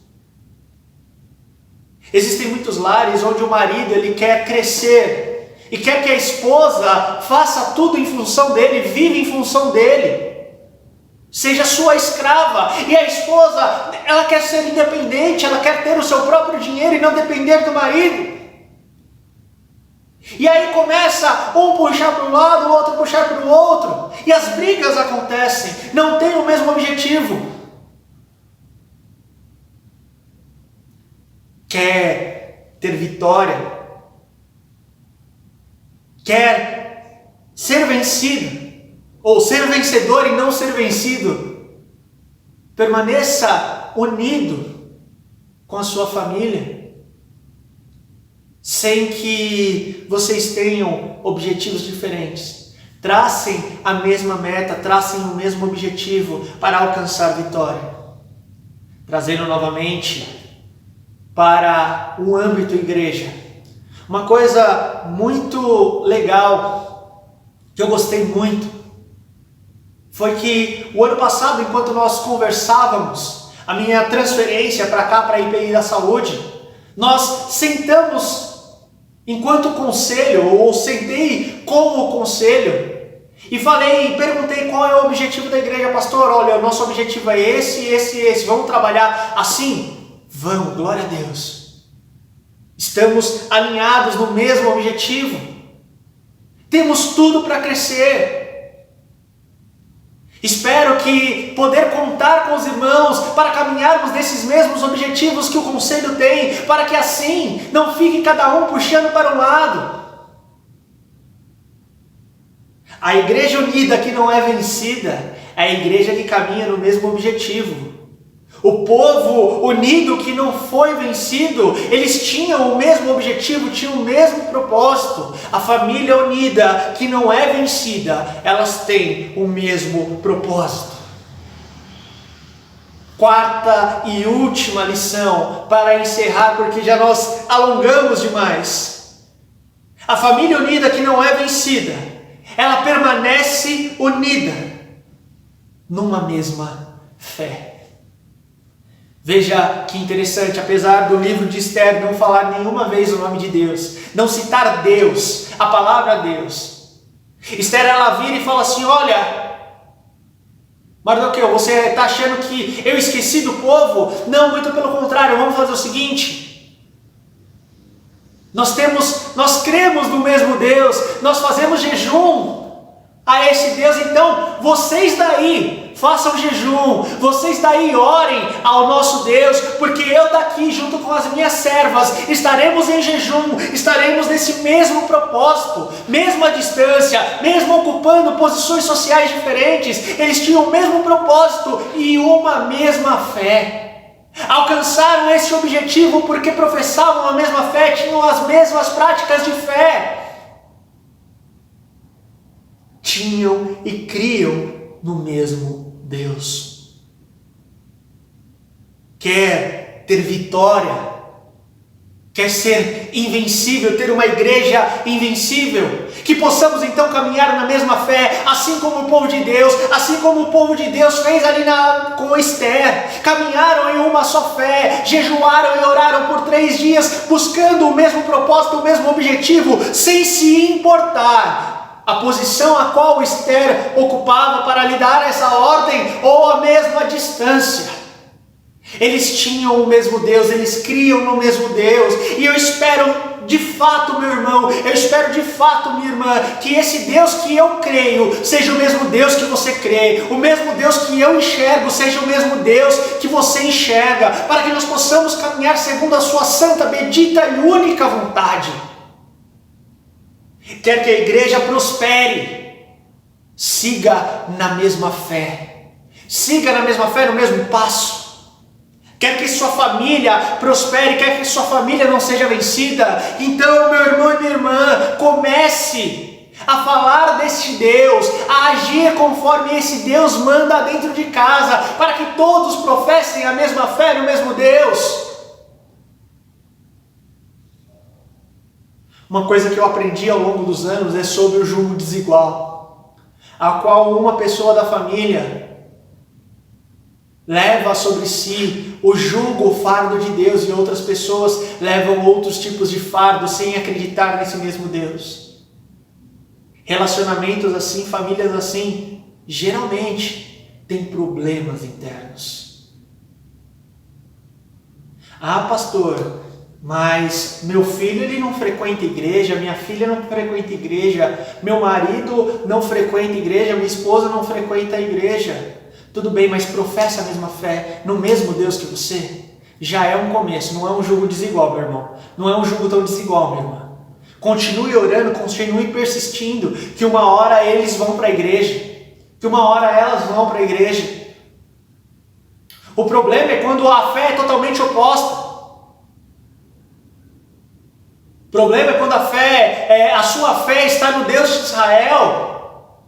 Existem muitos lares onde o marido ele quer crescer e quer que a esposa faça tudo em função dele, vive em função dele. seja sua escrava. E a esposa, ela quer ser independente, ela quer ter o seu próprio dinheiro e não depender do marido. E aí começa um puxar para um lado, o outro puxar para o outro. E as brigas acontecem, não tem o mesmo objetivo. Quer ter vitória, quer ser vencido, ou ser vencedor e não ser vencido, permaneça unido com a sua família, sem que vocês tenham objetivos diferentes. Tracem a mesma meta, tracem o mesmo objetivo para alcançar vitória. Trazendo novamente para o âmbito igreja, uma coisa muito legal, que eu gostei muito, foi que o ano passado, enquanto nós conversávamos, a minha transferência para cá, para a IPI da Saúde, nós sentamos enquanto conselho, ou sentei como conselho, e perguntei qual é o objetivo da igreja. Pastor, olha, o nosso objetivo é esse, vamos trabalhar assim? Vamos, glória a Deus. Estamos alinhados no mesmo objetivo. Temos tudo para crescer. Espero que poder contar com os irmãos para caminharmos nesses mesmos objetivos que o conselho tem, para que assim não fique cada um puxando para um lado. A igreja unida que não é vencida é a igreja que caminha no mesmo objetivo. O povo unido que não foi vencido, eles tinham o mesmo objetivo, tinham o mesmo propósito. A família unida que não é vencida, elas têm o mesmo propósito. Quarta e última lição para encerrar, porque já nós alongamos demais. A família unida que não é vencida, ela permanece unida numa mesma fé. Veja que interessante, apesar do livro de Esther não falar nenhuma vez o nome de Deus, não citar Deus, a palavra Deus, Esther ela vira e fala assim: olha, Mardoqueu, você está achando que eu esqueci do povo? Não, muito pelo contrário, vamos fazer o seguinte: nós cremos no mesmo Deus, nós fazemos jejum a esse Deus, então vocês daí façam jejum, vocês daí orem ao nosso Deus, porque eu daqui junto com as minhas servas estaremos em jejum, estaremos nesse mesmo propósito, mesma distância, mesmo ocupando posições sociais diferentes, eles tinham o mesmo propósito e uma mesma fé. Alcançaram esse objetivo porque professavam a mesma fé, tinham as mesmas práticas de fé. Tinham e criam no mesmo Deus. Quer ter vitória? Quer ser invencível? Ter uma igreja invencível? Que possamos então caminhar na mesma fé, assim como o povo de Deus, assim como o povo de Deus fez ali com Esther. Caminharam em uma só fé, jejuaram e oraram por 3 dias, buscando o mesmo propósito, o mesmo objetivo, sem se importar a posição a qual Esther ocupava para lhe dar essa ordem, ou a mesma distância. Eles tinham o mesmo Deus, eles criam no mesmo Deus, e eu espero de fato, meu irmão, eu espero de fato, minha irmã, que esse Deus que eu creio seja o mesmo Deus que você crê, o mesmo Deus que eu enxergo seja o mesmo Deus que você enxerga, para que nós possamos caminhar segundo a sua santa, bendita e única vontade. Quer que a igreja prospere, siga na mesma fé, no mesmo passo. Quer que sua família prospere, quer que sua família não seja vencida, então, meu irmão e minha irmã, comece a falar deste Deus, a agir conforme esse Deus manda dentro de casa, para que todos professem a mesma fé no mesmo Deus. Uma coisa que eu aprendi ao longo dos anos é sobre o jugo desigual, a qual uma pessoa da família leva sobre si o jugo, o fardo de Deus, e outras pessoas levam outros tipos de fardo sem acreditar nesse mesmo Deus. Relacionamentos assim, famílias assim, geralmente tem problemas internos. Ah, pastor, mas meu filho ele não frequenta igreja, minha filha não frequenta igreja, meu marido não frequenta igreja, minha esposa não frequenta a igreja. Tudo bem, mas professa a mesma fé no mesmo Deus que você? Já é um começo, não é um jugo desigual, meu irmão. Não é um jugo tão desigual, minha irmã. Continue orando, continue persistindo, que uma hora eles vão para a igreja, que uma hora elas vão para a igreja. O problema é quando a fé é totalmente oposta. O problema é quando a sua fé está no Deus de Israel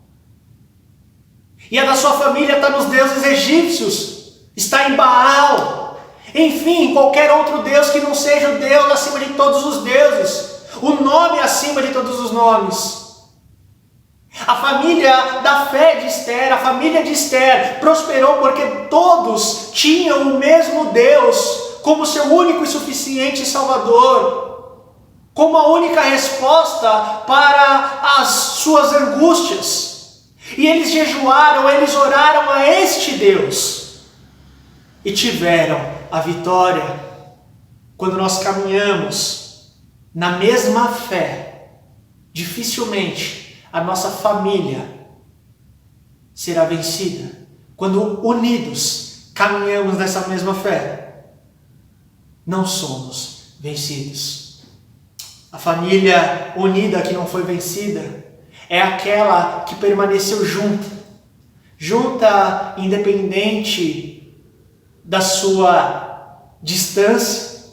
e a da sua família está nos deuses egípcios, está em Baal, enfim, qualquer outro Deus que não seja o Deus acima de todos os deuses, o nome acima de todos os nomes. A família da fé de Esther, a família de Esther prosperou porque todos tinham o mesmo Deus como seu único e suficiente Salvador, como a única resposta para as suas angústias. E eles jejuaram, eles oraram a este Deus e tiveram a vitória. Quando nós caminhamos na mesma fé, dificilmente a nossa família será vencida. Quando unidos caminhamos nessa mesma fé, não somos vencidos. A família unida que não foi vencida é aquela que permaneceu junta independente da sua distância,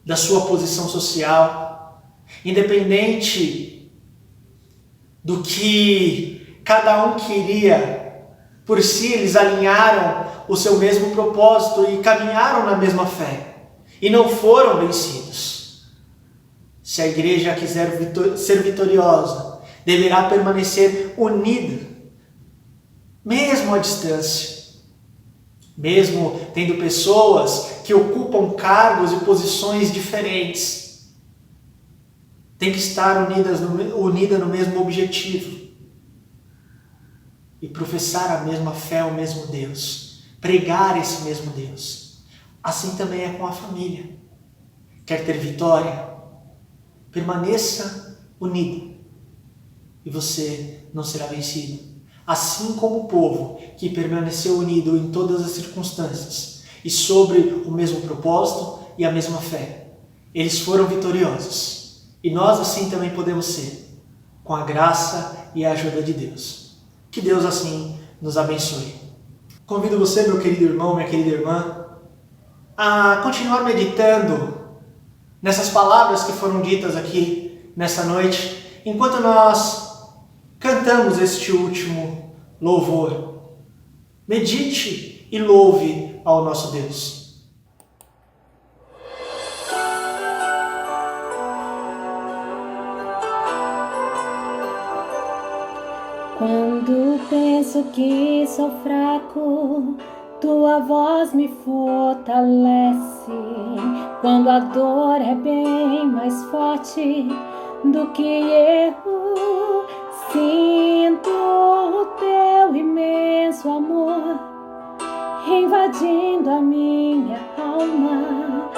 da sua posição social, independente do que cada um queria. Por si, eles alinharam o seu mesmo propósito e caminharam na mesma fé e não foram vencidos. Se a igreja quiser ser vitoriosa, deverá permanecer unida, mesmo à distância, mesmo tendo pessoas que ocupam cargos e posições diferentes. Tem que estar unida no mesmo objetivo e professar a mesma fé ao mesmo Deus, pregar esse mesmo Deus. Assim também é com a família. Quer ter vitória? Permaneça unido e você não será vencido. Assim como o povo que permaneceu unido em todas as circunstâncias e sobre o mesmo propósito e a mesma fé, eles foram vitoriosos. E nós assim também podemos ser, com a graça e a ajuda de Deus. Que Deus assim nos abençoe. Convido você, meu querido irmão, minha querida irmã, a continuar meditando nessas palavras que foram ditas aqui nessa noite, enquanto nós cantamos este último louvor. Medite e louve ao nosso Deus. Quando penso que sou fraco, tua voz me fortalece. Quando a dor é bem mais forte do que eu, sinto o teu imenso amor invadindo a minha alma,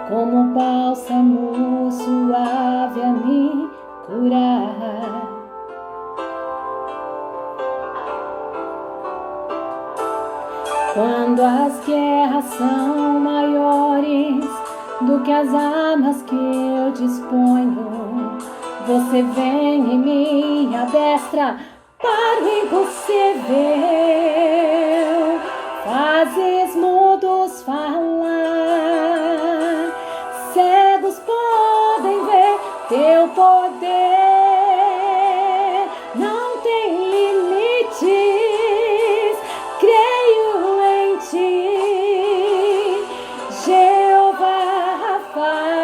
como um bálsamo suave a me curar. Quando as guerras são maiores do que as armas que eu disponho, você vem em minha destra para o impossível. Fazes mudos falar, cegos podem ver teu poder. Não tem limites, creio em ti, Jeová Rafa.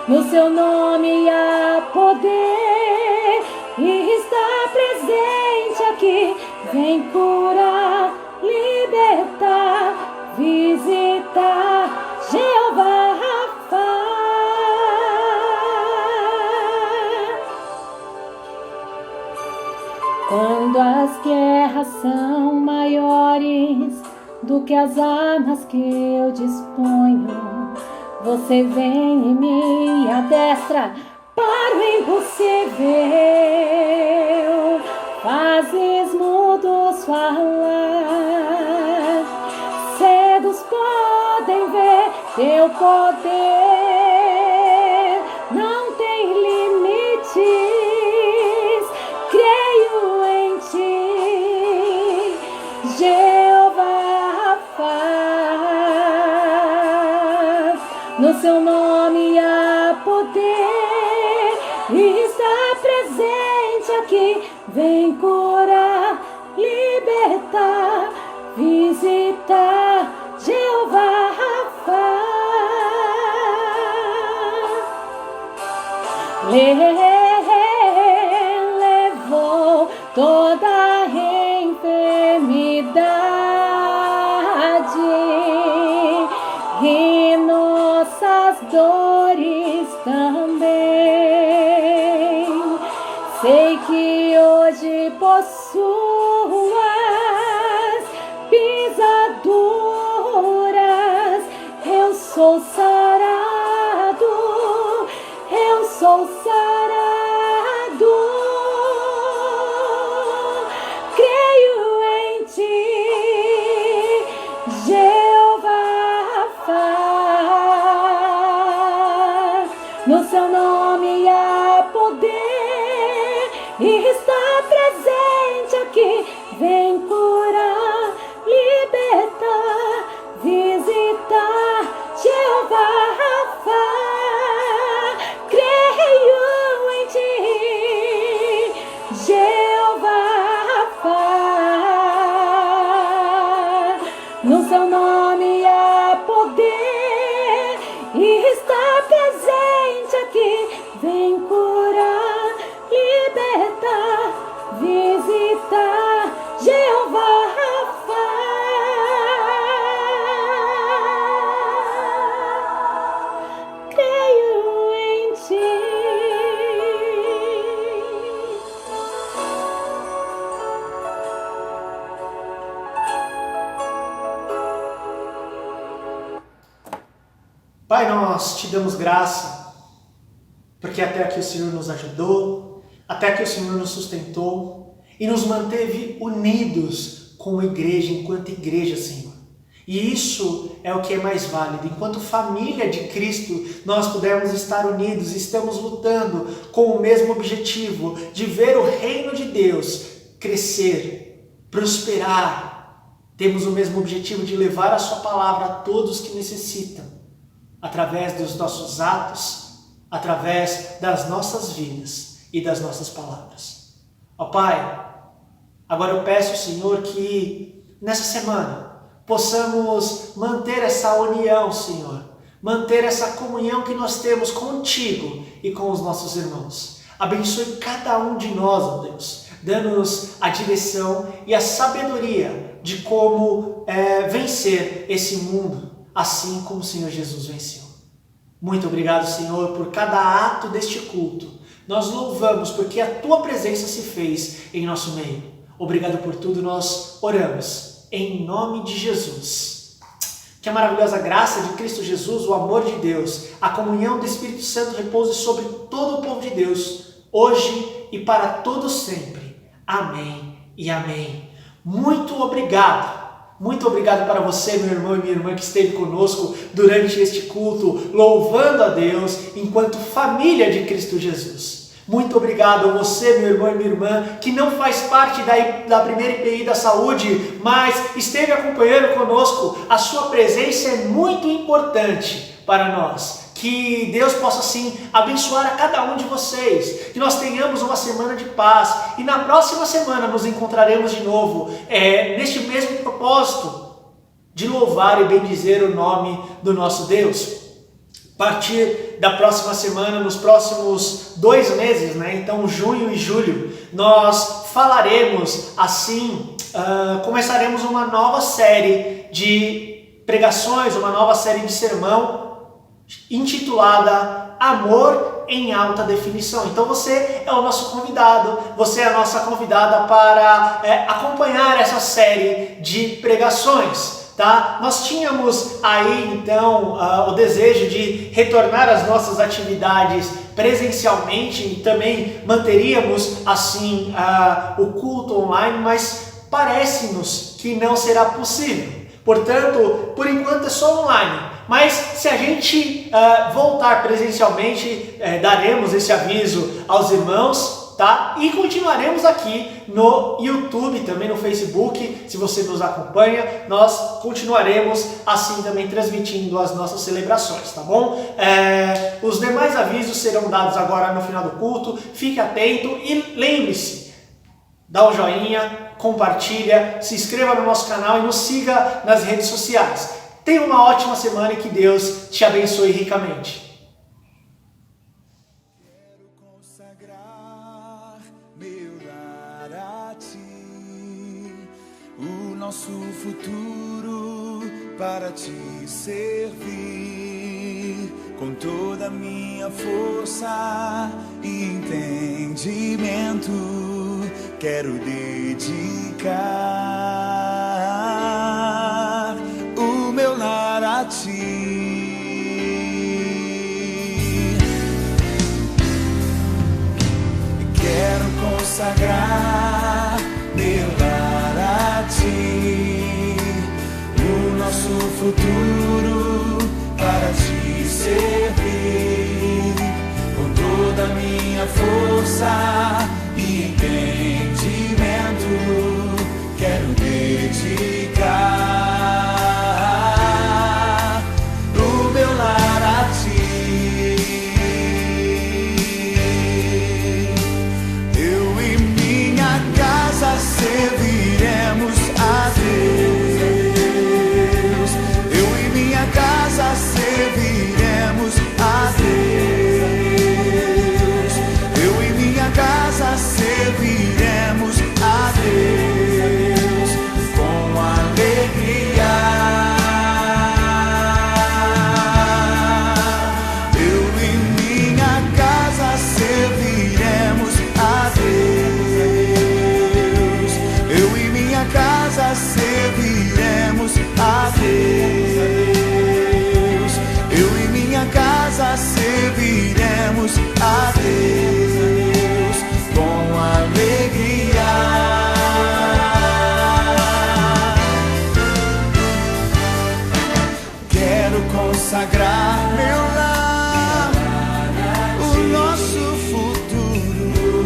No seu nome há poder e está presente aqui. Vem curar, libertar, visitar, Jeová Rafa. Quando as guerras são maiores do que as armas que eu disponho, você vem e me adestra para o impossível. Fazes mudos falar, cegos podem ver teu poder, não tem limites, creio em ti, Jeová Rafa. No seu nome há poder e está presente aqui. Vem curar, libertar, visitar, Jeová Rafa. Levou toda a enfermidade e nossas dores também. Sei que hoje possuas pisaduras. Eu sou sarado, eu sou sarado. Creio em ti, Jeová Rafa. No seu nome há poder e está presente aqui. Vem curar, libertar, visitar, Jeová Rafa. Creio em ti, Jeová Rafa. No seu nome há poder e está presente aqui. Vem curar, libertar, visitar, Jeová Rafa. Creio em ti. Pai, nós te damos graça, porque até aqui o Senhor nos ajudou, até aqui o Senhor nos sustentou e nos manteve unidos como igreja, enquanto igreja, Senhor. E isso é o que é mais válido. Enquanto família de Cristo, nós pudermos estar unidos, estamos lutando com o mesmo objetivo de ver o reino de Deus crescer, prosperar. Temos o mesmo objetivo de levar a sua palavra a todos que necessitam, através dos nossos atos, através das nossas vidas e das nossas palavras. Ó Pai, agora eu peço, Senhor, que nessa semana possamos manter essa união, Senhor, manter essa comunhão que nós temos contigo e com os nossos irmãos. Abençoe cada um de nós, ó Deus, dando-nos a direção e a sabedoria de como vencer esse mundo, assim como o Senhor Jesus venceu. Muito obrigado, Senhor, por cada ato deste culto. Nós louvamos porque a Tua presença se fez em nosso meio. Obrigado por tudo, nós oramos em nome de Jesus. Que a maravilhosa graça de Cristo Jesus, o amor de Deus, a comunhão do Espírito Santo repouse sobre todo o povo de Deus, hoje e para todos sempre. Amém e amém. Muito obrigado. Muito obrigado para você, meu irmão e minha irmã, que esteve conosco durante este culto, louvando a Deus enquanto família de Cristo Jesus. Muito obrigado a você, meu irmão e minha irmã, que não faz parte da primeira IPI da saúde, mas esteve acompanhando conosco. A sua presença é muito importante para nós. Que Deus possa, sim, abençoar a cada um de vocês. Que nós tenhamos uma semana de paz. E na próxima semana nos encontraremos de novo, neste mesmo propósito de louvar e bendizer o nome do nosso Deus. A partir da próxima semana, nos próximos 2 meses, então junho e julho, nós falaremos assim, começaremos uma nova série de pregações, uma nova série de sermão, intitulada Amor em alta definição. Então você é o nosso convidado, você é a nossa convidada para acompanhar essa série de pregações. Tá? Nós tínhamos aí então o desejo de retornar às nossas atividades presencialmente e também manteríamos assim o culto online, mas parece-nos que não será possível. Portanto, por enquanto é só online. Mas se a gente voltar presencialmente, daremos esse aviso aos irmãos, tá? E continuaremos aqui no YouTube, também no Facebook. Se você nos acompanha, nós continuaremos assim também transmitindo as nossas celebrações, tá bom? Os demais avisos serão dados agora no final do culto. Fique atento e lembre-se, dá um joinha, compartilha, se inscreva no nosso canal e nos siga nas redes sociais. Tenha uma ótima semana e que Deus te abençoe ricamente. Quero consagrar meu lar a ti, o nosso futuro para te servir, com toda a minha força e entendimento, quero dedicar o meu lar a ti. Quero consagrar meu lar a ti, o nosso futuro para te servir, com toda a minha força e entendimento, quero dedicar o meu lar a ti. Eu e minha casa serviremos a Deus. Eu e minha casa serviremos a Deus. Eu e minha casa serviremos a Deus com alegria. Eu e minha casa serviremos a Deus. Eu e minha casa serviremos a Deus. Eu e minha casa serviremos a Deus com alegria. Quero consagrar meu lar, o nosso futuro